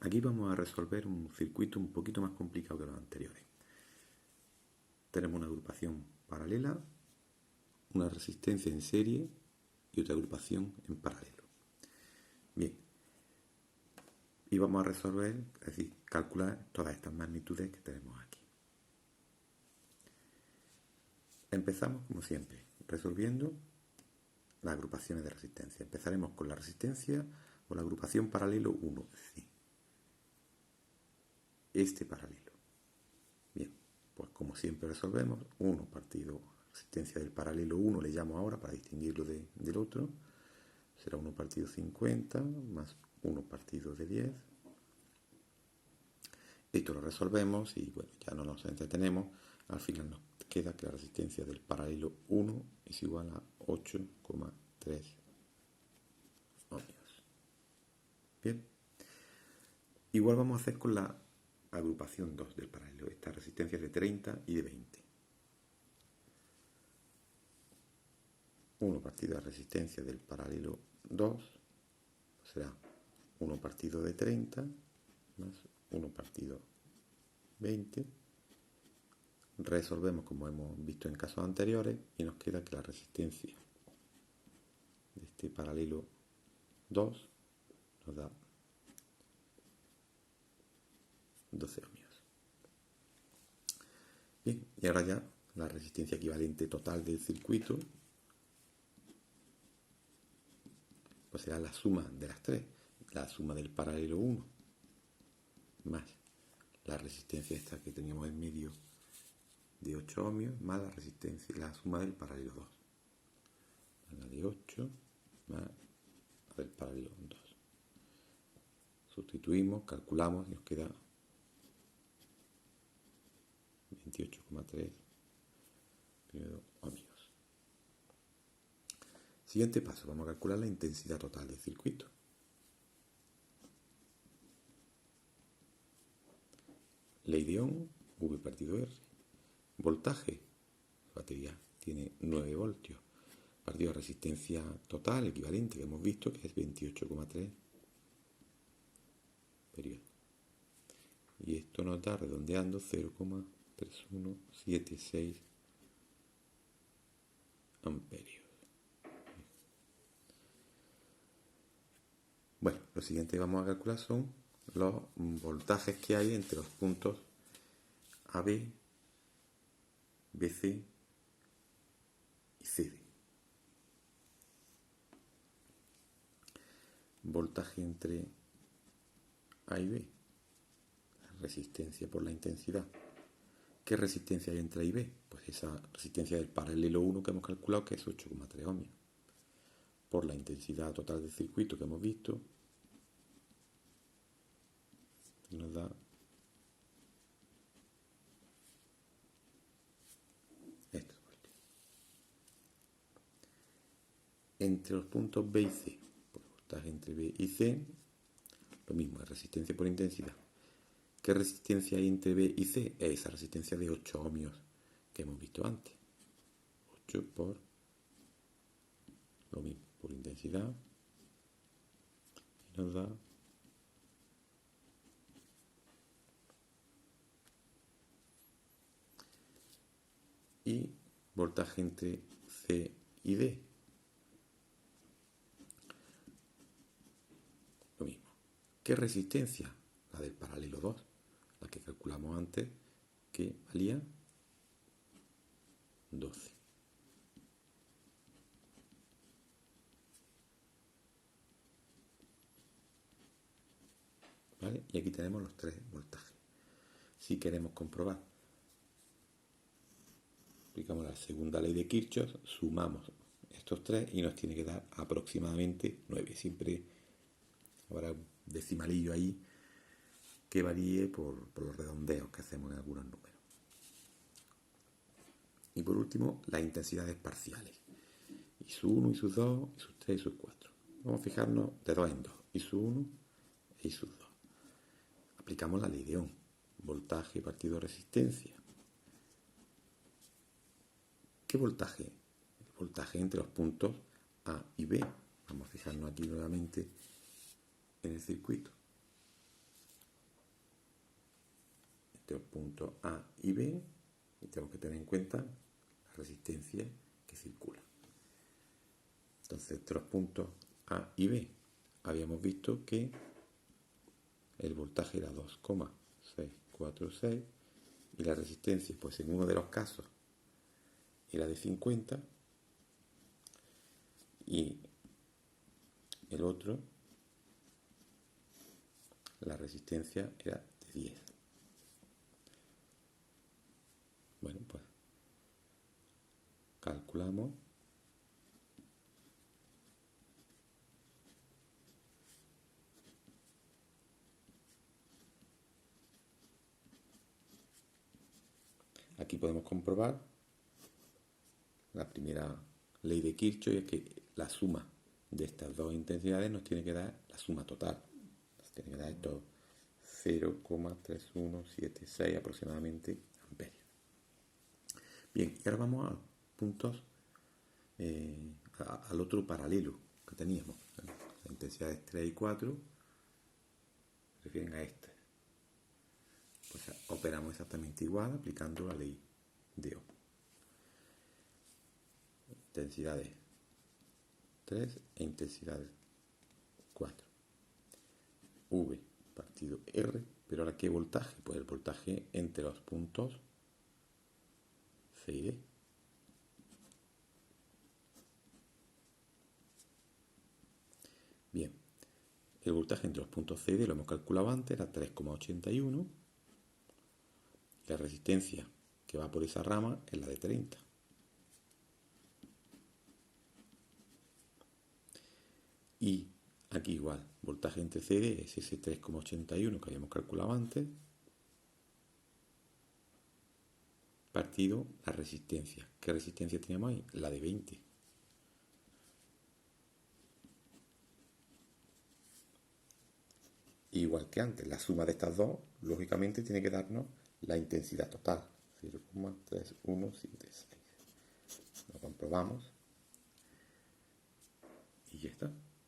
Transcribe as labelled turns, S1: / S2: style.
S1: Aquí vamos a resolver un circuito un poquito más complicado que los anteriores. Tenemos una agrupación paralela, una resistencia en serie y otra agrupación en paralelo. Bien, y vamos a resolver, es decir, calcular todas estas magnitudes que tenemos aquí. Empezamos como siempre, resolviendo las agrupaciones de resistencia. Empezaremos con la resistencia o la agrupación paralelo 1, es decir, este paralelo. Bien, pues como siempre resolvemos, 1 partido resistencia del paralelo 1 le llamo ahora para distinguirlo del otro, será 1 partido 50 más 1 partido de 10. Esto lo resolvemos y bueno, ya no nos entretenemos. Al final nos queda que la resistencia del paralelo 1 es igual a 8,3 ohmios. Bien. Igual vamos a hacer con la agrupación 2 del paralelo. Esta resistencia es de 30 y de 20. 1 partido de resistencia del paralelo 2 será 1 partido de 30 más 1 partido 20. Resolvemos como hemos visto en casos anteriores y nos queda que la resistencia de este paralelo 2 nos da 12 ohmios. Bien, y ahora ya la resistencia equivalente total del circuito pues será la suma de las tres, la suma del paralelo 1 más la resistencia esta que teníamos en medio de 8 ohmios más la resistencia, la suma del paralelo 2, la de 8 más la del paralelo 2. Sustituimos, calculamos y nos queda 28,3 ohmios. Siguiente paso, vamos a calcular la intensidad total del circuito. Ley de Ohm, V partido R. Voltaje, la batería tiene 9 voltios. Partido de resistencia total, equivalente, que hemos visto, que es 28,3 periodo. Y esto nos da, redondeando, 0,3176 amperios. Bueno, lo siguiente que vamos a calcular son los voltajes que hay entre los puntos AB, BC y CD. Voltaje entre A y B, la resistencia por la intensidad. ¿Qué resistencia hay entre A y B? Pues esa resistencia del paralelo 1 que hemos calculado, que es 8,3 ohmios. Por la intensidad total del circuito que hemos visto, nos da estos voltios. Entre los puntos B y C, pues voltaje entre B y C, lo mismo, es resistencia por intensidad. ¿Qué resistencia hay entre B y C? Es esa resistencia de 8 ohmios que hemos visto antes. 8 por lo mismo, por intensidad, y nos da y voltaje entre C y D, lo mismo. ¿Qué resistencia? La del paralelo 2, la que calculamos antes, que valía 12. ¿Vale? Y aquí tenemos los 3 voltajes. Si queremos comprobar, aplicamos la segunda ley de Kirchhoff, sumamos estos 3 y nos tiene que dar aproximadamente 9. Siempre habrá un decimalillo ahí que varíe por los redondeos que hacemos en algunos números. Y por último, las intensidades parciales. I sub 1, I sub 2, I sub 3, I sub 4. Vamos a fijarnos de 2 en 2. I sub 1 e I sub 2. Aplicamos la ley de Ohm. Voltaje partido resistencia. ¿Qué voltaje? El voltaje entre los puntos A y B. Vamos a fijarnos aquí nuevamente en el circuito. entre los puntos A y B, y tenemos que tener en cuenta la resistencia que circula. Entonces, entre los puntos A y B habíamos visto que el voltaje era 2,646 y la resistencia, pues en uno de los casos era de 50 y el otro, la resistencia era de 10. Bueno, pues calculamos aquí podemos comprobar la primera ley de Kirchhoff, es que la suma de estas dos intensidades nos tiene que dar la suma total. Nos tiene que dar estos 0,3176 aproximadamente amperios. Bien, y ahora vamos a puntos, al otro paralelo que teníamos. Las intensidades 3 y 4 se refieren a este. Pues operamos exactamente igual aplicando la ley de Ohm. Intensidades 3 e intensidades 4. V partido R, pero ahora ¿qué voltaje? Pues el voltaje entre los puntos C y D. Bien, el voltaje entre los puntos C y D lo hemos calculado antes, era 3,81. La resistencia que va por esa rama es la de 30. Y aquí igual, voltaje entre C y D es ese 3,81 que habíamos calculado antes, partido la resistencia. ¿Qué resistencia teníamos ahí? La de 20. Igual que antes, la suma de estas dos, lógicamente, tiene que darnos la intensidad total, 0,3176. Lo comprobamos y ya está.